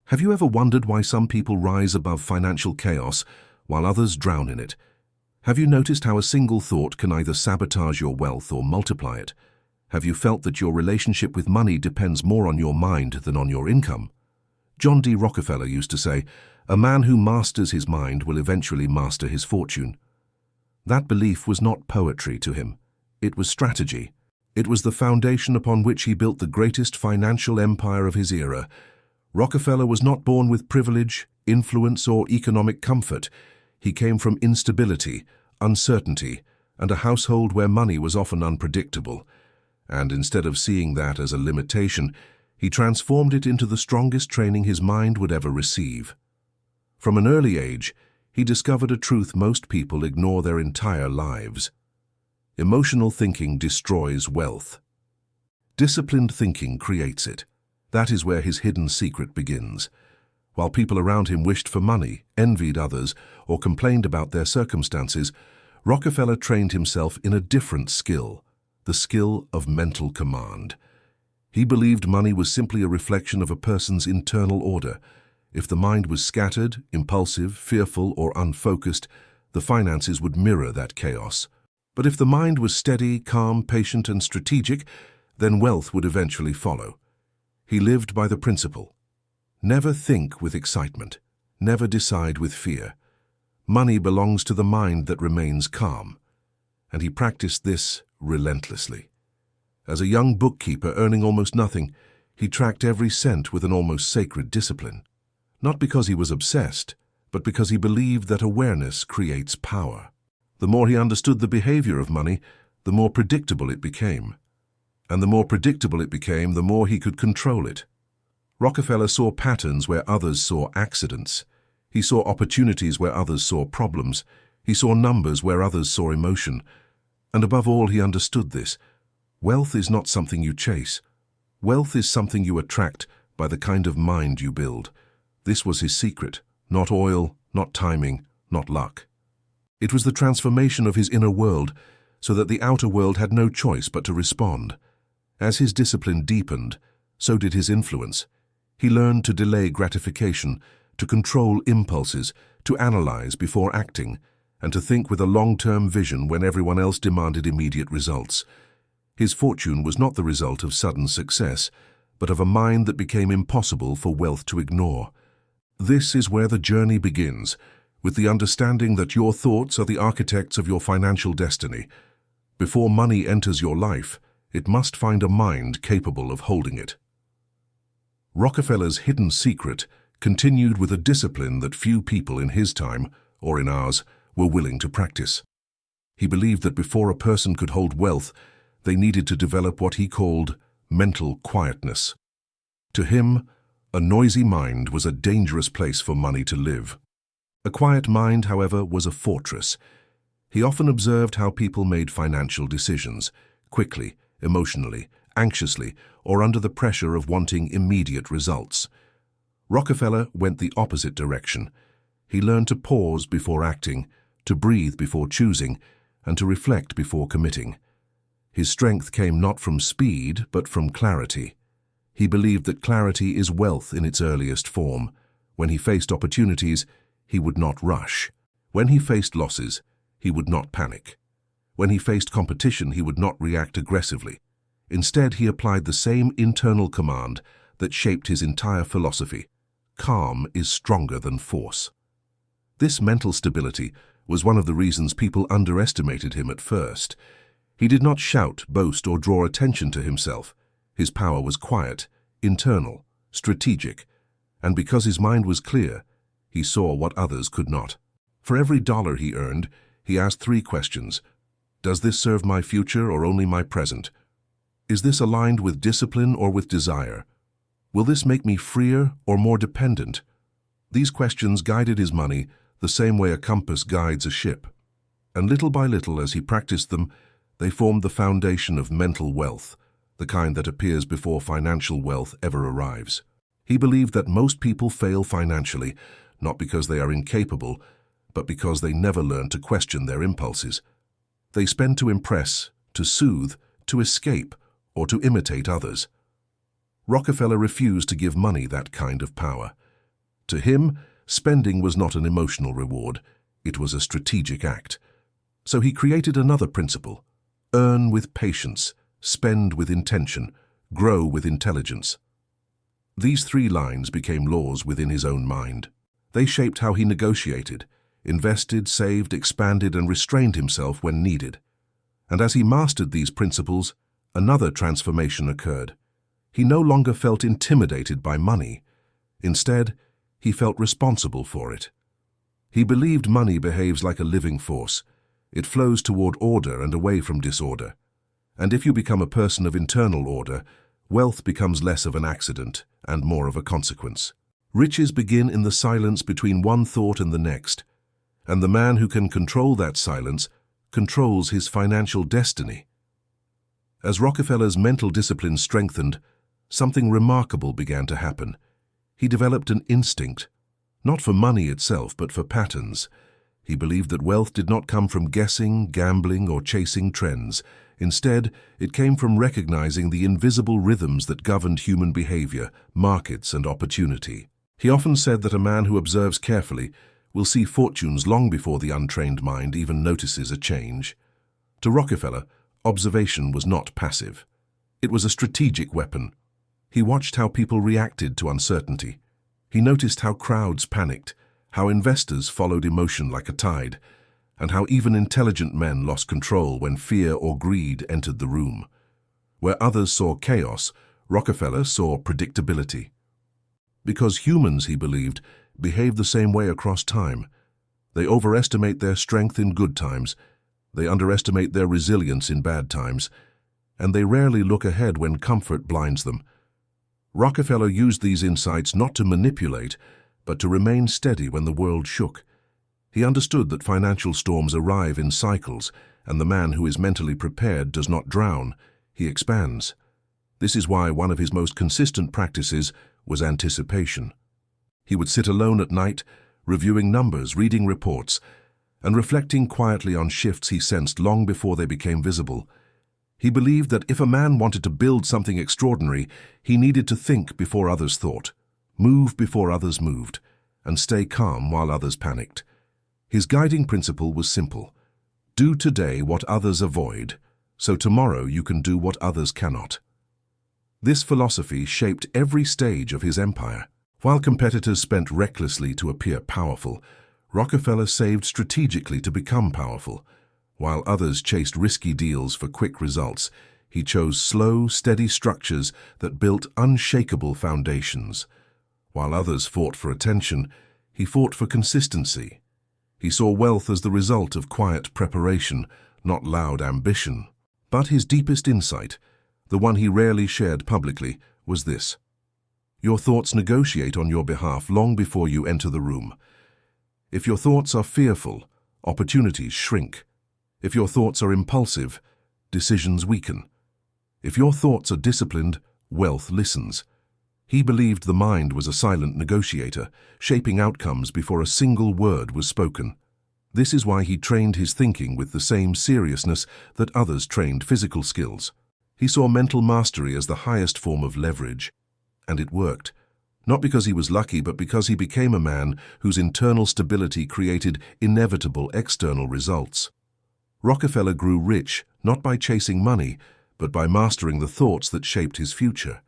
Have you ever wondered why some people rise above financial chaos while others drown in it? Have you noticed how a single thought can either sabotage your wealth or multiply it? Have you felt that your relationship with money depends more on your mind than on your income? John D. Rockefeller used to say, "A man who masters his mind will eventually master his fortune." That belief was not poetry to him. It was strategy. It was the foundation upon which he built the greatest financial empire of his era. Rockefeller was not born with privilege, influence, or economic comfort. He came from instability, uncertainty, and a household where money was often unpredictable. And instead of seeing that as a limitation, he transformed it into the strongest training his mind would ever receive. From an early age, he discovered a truth most people ignore their entire lives. Emotional thinking destroys wealth. Disciplined thinking creates it. That is where his hidden secret begins. While people around him wished for money, envied others, or complained about their circumstances, Rockefeller trained himself in a different skill, the skill of mental command. He believed money was simply a reflection of a person's internal order. If the mind was scattered, impulsive, fearful, or unfocused, the finances would mirror that chaos. But if the mind was steady, calm, patient, and strategic, then wealth would eventually follow. He lived by the principle: never think with excitement, never decide with fear. Money belongs to the mind that remains calm. And he practiced this relentlessly. As a young bookkeeper earning almost nothing, he tracked every cent with an almost sacred discipline. Not because he was obsessed, but because he believed that awareness creates power. The more he understood the behavior of money, the more predictable it became. And the more predictable it became, the more he could control it. Rockefeller saw patterns where others saw accidents. He saw opportunities where others saw problems. He saw numbers where others saw emotion. And above all, he understood this: wealth is not something you chase. Wealth is something you attract by the kind of mind you build. This was his secret: not oil, not timing, not luck. It was the transformation of his inner world so that the outer world had no choice but to respond. As his discipline deepened, so did his influence. He learned to delay gratification, to control impulses, to analyze before acting, and to think with a long-term vision when everyone else demanded immediate results. His fortune was not the result of sudden success, but of a mind that became impossible for wealth to ignore. This is where the journey begins, with the understanding that your thoughts are the architects of your financial destiny. Before money enters your life, it must find a mind capable of holding it. Rockefeller's hidden secret continued with a discipline that few people in his time, or in ours, were willing to practice. He believed that before a person could hold wealth, they needed to develop what he called mental quietness. To him, a noisy mind was a dangerous place for money to live. A quiet mind, however, was a fortress. He often observed how people made financial decisions, quickly, emotionally, anxiously, or under the pressure of wanting immediate results. Rockefeller went the opposite direction. He learned to pause before acting, to breathe before choosing, and to reflect before committing. His strength came not from speed, but from clarity. He believed that clarity is wealth in its earliest form. When he faced opportunities, he would not rush. When he faced losses, he would not panic. When he faced competition, he would not react aggressively. Instead, he applied the same internal command that shaped his entire philosophy: calm is stronger than force. This mental stability was one of the reasons people underestimated him at first. He did not shout, boast, or draw attention to himself. His power was quiet, internal, strategic, and because his mind was clear, he saw what others could not. For every dollar he earned, he asked 3 questions. Does this serve my future or only my present? Is this aligned with discipline or with desire? Will this make me freer or more dependent? These questions guided his money the same way a compass guides a ship. And little by little, as he practiced them, they formed the foundation of mental wealth, the kind that appears before financial wealth ever arrives. He believed that most people fail financially, not because they are incapable, but because they never learn to question their impulses. They spend to impress, to soothe, to escape, or to imitate others. Rockefeller refused to give money that kind of power. To him, spending was not an emotional reward, it was a strategic act. So he created another principle: earn with patience, spend with intention, grow with intelligence. These 3 lines became laws within his own mind. They shaped how he negotiated, invested, saved, expanded, and restrained himself when needed. And as he mastered these principles, another transformation occurred. He no longer felt intimidated by money. Instead, he felt responsible for it. He believed money behaves like a living force. It flows toward order and away from disorder. And if you become a person of internal order, wealth becomes less of an accident and more of a consequence. Riches begin in the silence between one thought and the next, and the man who can control that silence controls his financial destiny. As Rockefeller's mental discipline strengthened, something remarkable began to happen. He developed an instinct, not for money itself, but for patterns. He believed that wealth did not come from guessing, gambling, or chasing trends. Instead, it came from recognizing the invisible rhythms that governed human behavior, markets, and opportunity. He often said that a man who observes carefully will see fortunes long before the untrained mind even notices a change. To Rockefeller, observation was not passive. It was a strategic weapon. He watched how people reacted to uncertainty. He noticed how crowds panicked, how investors followed emotion like a tide, and how even intelligent men lost control when fear or greed entered the room. Where others saw chaos, Rockefeller saw predictability. Because humans, he believed, behave the same way across time. They overestimate their strength in good times, they underestimate their resilience in bad times, and they rarely look ahead when comfort blinds them. Rockefeller used these insights not to manipulate, but to remain steady when the world shook. He understood that financial storms arrive in cycles, and the man who is mentally prepared does not drown, he expands. This is why one of his most consistent practices was anticipation. He would sit alone at night, reviewing numbers, reading reports, and reflecting quietly on shifts he sensed long before they became visible. He believed that if a man wanted to build something extraordinary, he needed to think before others thought, move before others moved, and stay calm while others panicked. His guiding principle was simple: do today what others avoid, so tomorrow you can do what others cannot. This philosophy shaped every stage of his empire. While competitors spent recklessly to appear powerful, Rockefeller saved strategically to become powerful. While others chased risky deals for quick results, he chose slow, steady structures that built unshakable foundations. While others fought for attention, he fought for consistency. He saw wealth as the result of quiet preparation, not loud ambition. But his deepest insight, the one he rarely shared publicly, was this: your thoughts negotiate on your behalf long before you enter the room. If your thoughts are fearful, opportunities shrink. If your thoughts are impulsive, decisions weaken. If your thoughts are disciplined, wealth listens. He believed the mind was a silent negotiator, shaping outcomes before a single word was spoken. This is why he trained his thinking with the same seriousness that others trained physical skills. He saw mental mastery as the highest form of leverage. And it worked. Not because he was lucky, but because he became a man whose internal stability created inevitable external results. Rockefeller grew rich, not by chasing money, but by mastering the thoughts that shaped his future.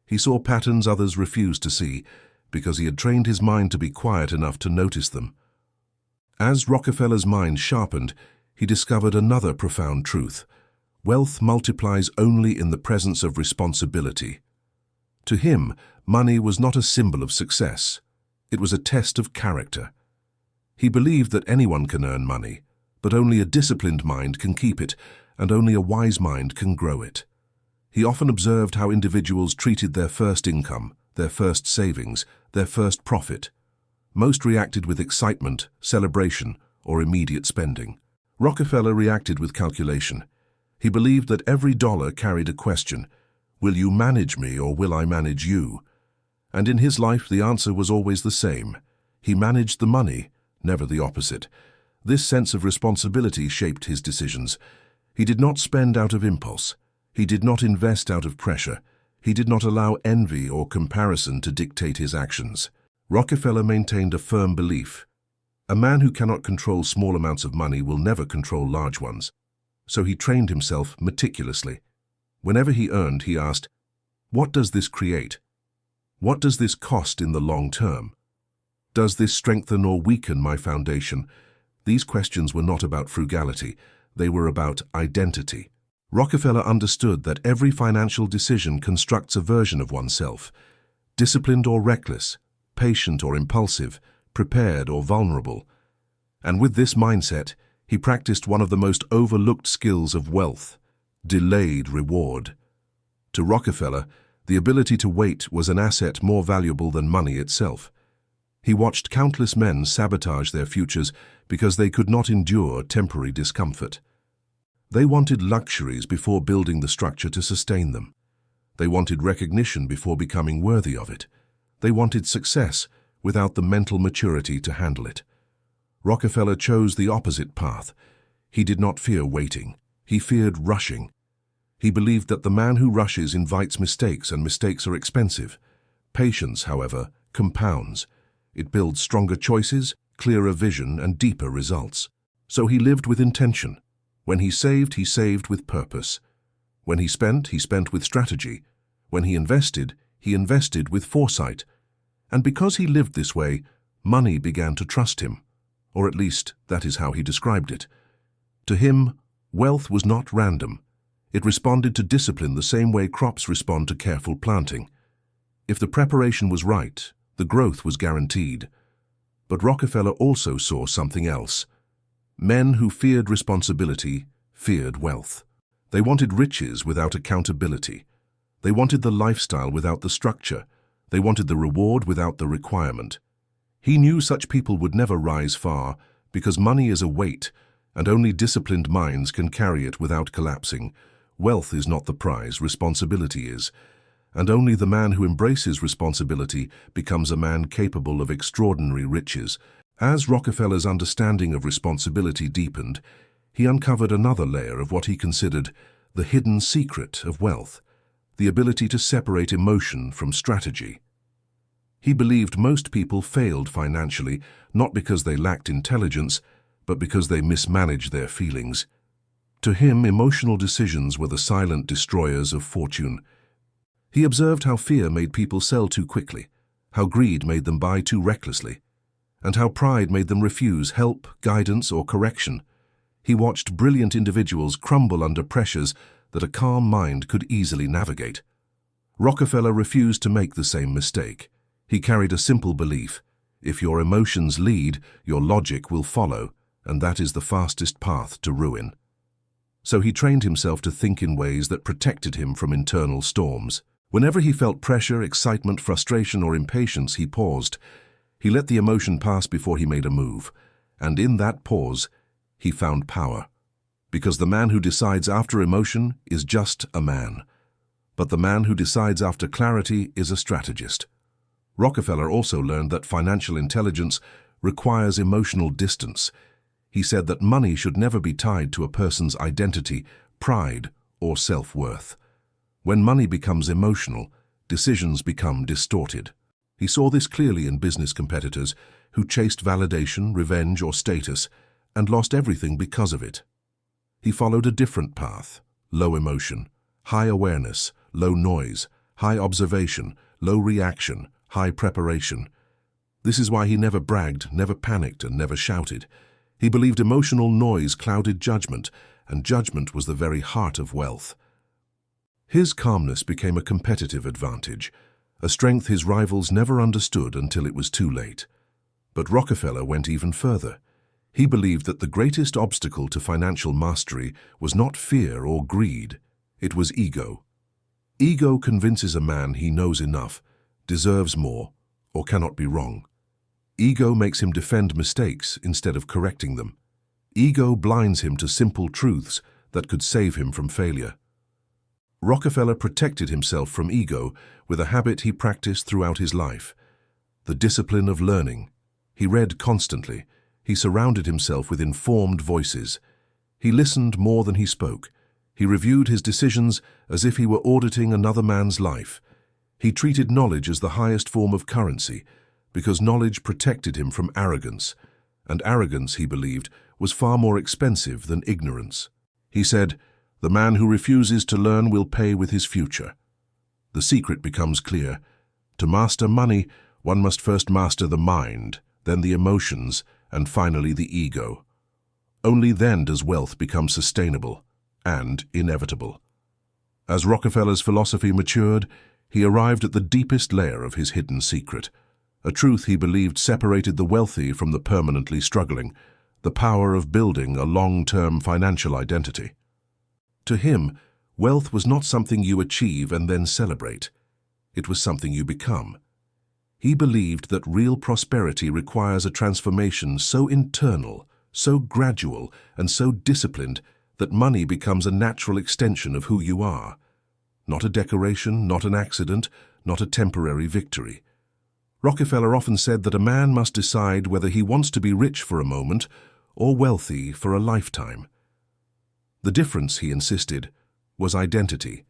He saw patterns others refused to see, because he had trained his mind to be quiet enough to notice them. As Rockefeller's mind sharpened, he discovered another profound truth: wealth multiplies only in the presence of responsibility. To him, money was not a symbol of success. It was a test of character. He believed that anyone can earn money, but only a disciplined mind can keep it, and only a wise mind can grow it. He often observed how individuals treated their first income, their first savings, their first profit. Most reacted with excitement, celebration, or immediate spending. Rockefeller reacted with calculation. He believed that every dollar carried a question: will you manage me or will I manage you? And in his life the answer was always the same. He managed the money, never the opposite. This sense of responsibility shaped his decisions. He did not spend out of impulse. He did not invest out of pressure. He did not allow envy or comparison to dictate his actions. Rockefeller maintained a firm belief. A man who cannot control small amounts of money will never control large ones. So he trained himself meticulously. Whenever he earned, he asked, "What does this create? What does this cost in the long term? Does this strengthen or weaken my foundation?" These questions were not about frugality. They were about identity. Rockefeller understood that every financial decision constructs a version of oneself, disciplined or reckless, patient or impulsive, prepared or vulnerable. And with this mindset, he practiced one of the most overlooked skills of wealth: delayed reward. To Rockefeller, the ability to wait was an asset more valuable than money itself. He watched countless men sabotage their futures because they could not endure temporary discomfort. They wanted luxuries before building the structure to sustain them. They wanted recognition before becoming worthy of it. They wanted success without the mental maturity to handle it. Rockefeller chose the opposite path. He did not fear waiting. He feared rushing. He believed that the man who rushes invites mistakes, and mistakes are expensive. Patience, however, compounds. It builds stronger choices, clearer vision, and deeper results. So he lived with intention. When he saved with purpose. When he spent with strategy. When he invested with foresight. And because he lived this way, money began to trust him. Or at least, that is how he described it. To him, wealth was not random. It responded to discipline the same way crops respond to careful planting. If the preparation was right, the growth was guaranteed. But Rockefeller also saw something else. Men who feared responsibility feared wealth. They wanted riches without accountability. They wanted the lifestyle without the structure. They wanted the reward without the requirement. He knew such people would never rise far because money is a weight, and only disciplined minds can carry it without collapsing. Wealth is not the prize, responsibility is. And only the man who embraces responsibility becomes a man capable of extraordinary riches. As Rockefeller's understanding of responsibility deepened, he uncovered another layer of what he considered the hidden secret of wealth, the ability to separate emotion from strategy. He believed most people failed financially, not because they lacked intelligence, but because they mismanaged their feelings. To him, emotional decisions were the silent destroyers of fortune. He observed how fear made people sell too quickly, how greed made them buy too recklessly, and how pride made them refuse help, guidance, or correction. He watched brilliant individuals crumble under pressures that a calm mind could easily navigate. Rockefeller refused to make the same mistake. He carried a simple belief: if your emotions lead, your logic will follow, and that is the fastest path to ruin. So he trained himself to think in ways that protected him from internal storms. Whenever he felt pressure, excitement, frustration, or impatience, he paused. He let the emotion pass before he made a move, and in that pause, he found power. Because the man who decides after emotion is just a man, but the man who decides after clarity is a strategist. Rockefeller also learned that financial intelligence requires emotional distance. He said that money should never be tied to a person's identity, pride, or self-worth. When money becomes emotional, decisions become distorted. He saw this clearly in business competitors who chased validation, revenge, or status, and lost everything because of it. He followed a different path: low emotion, high awareness, low noise, high observation, low reaction, high preparation. This is why he never bragged, never panicked, and never shouted. He believed emotional noise clouded judgment, and judgment was the very heart of wealth. His calmness became a competitive advantage, a strength his rivals never understood until it was too late. But Rockefeller went even further. He believed that the greatest obstacle to financial mastery was not fear or greed, it was ego. Ego convinces a man he knows enough, deserves more, or cannot be wrong. Ego makes him defend mistakes instead of correcting them. Ego blinds him to simple truths that could save him from failure. Rockefeller protected himself from ego with a habit he practiced throughout his life: the discipline of learning. He read constantly. He surrounded himself with informed voices. He listened more than he spoke. He reviewed his decisions as if he were auditing another man's life. He treated knowledge as the highest form of currency, because knowledge protected him from arrogance, and arrogance, he believed, was far more expensive than ignorance. He said, "The man who refuses to learn will pay with his future." The secret becomes clear. To master money, one must first master the mind, then the emotions, and finally the ego. Only then does wealth become sustainable and inevitable. As Rockefeller's philosophy matured, he arrived at the deepest layer of his hidden secret, a truth he believed separated the wealthy from the permanently struggling, the power of building a long-term financial identity. To him, wealth was not something you achieve and then celebrate. It was something you become. He believed that real prosperity requires a transformation so internal, so gradual, and so disciplined that money becomes a natural extension of who you are. Not a decoration, not an accident, not a temporary victory. Rockefeller often said that a man must decide whether he wants to be rich for a moment or wealthy for a lifetime. The difference, he insisted, was identity.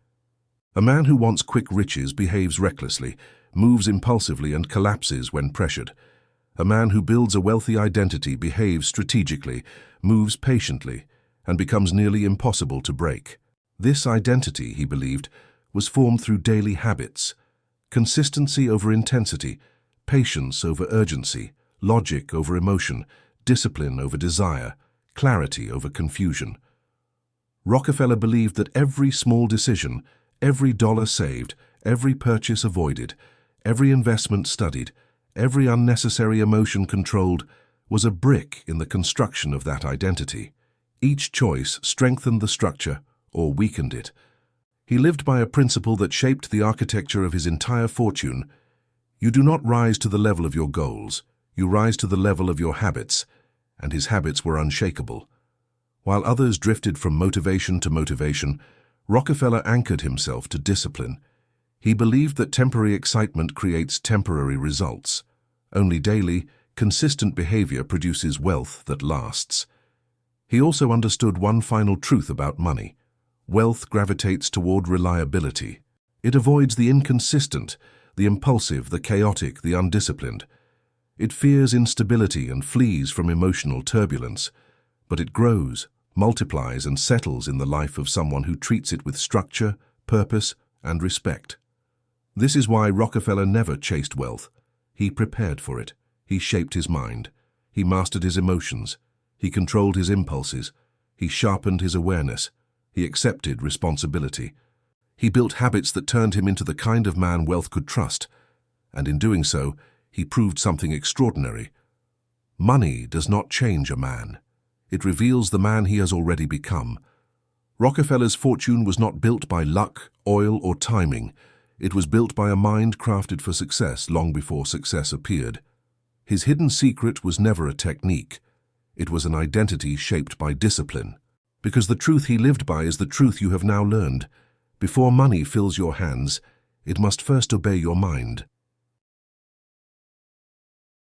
A man who wants quick riches behaves recklessly, moves impulsively, and collapses when pressured. A man who builds a wealthy identity behaves strategically, moves patiently, and becomes nearly impossible to break. This identity, he believed, was formed through daily habits: consistency over intensity, patience over urgency, logic over emotion, discipline over desire, clarity over confusion. Rockefeller believed that every small decision, every dollar saved, every purchase avoided, every investment studied, every unnecessary emotion controlled, was a brick in the construction of that identity. Each choice strengthened the structure or weakened it. He lived by a principle that shaped the architecture of his entire fortune. You do not rise to the level of your goals, you rise to the level of your habits, and his habits were unshakable. While others drifted from motivation to motivation, Rockefeller anchored himself to discipline. He believed that temporary excitement creates temporary results. Only daily, consistent behavior produces wealth that lasts. He also understood one final truth about money. Wealth gravitates toward reliability. It avoids the inconsistent, the impulsive, the chaotic, the undisciplined. It fears instability and flees from emotional turbulence, but it grows, multiplies, and settles in the life of someone who treats it with structure, purpose, and respect. This is why Rockefeller never chased wealth. He prepared for it. He shaped his mind. He mastered his emotions. He controlled his impulses. He sharpened his awareness. He accepted responsibility. He built habits that turned him into the kind of man wealth could trust, and in doing so, he proved something extraordinary. Money does not change a man. It reveals the man he has already become. Rockefeller's fortune was not built by luck, oil, or timing. It was built by a mind crafted for success long before success appeared. His hidden secret was never a technique. It was an identity shaped by discipline. Because the truth he lived by is the truth you have now learned. Before money fills your hands, it must first obey your mind.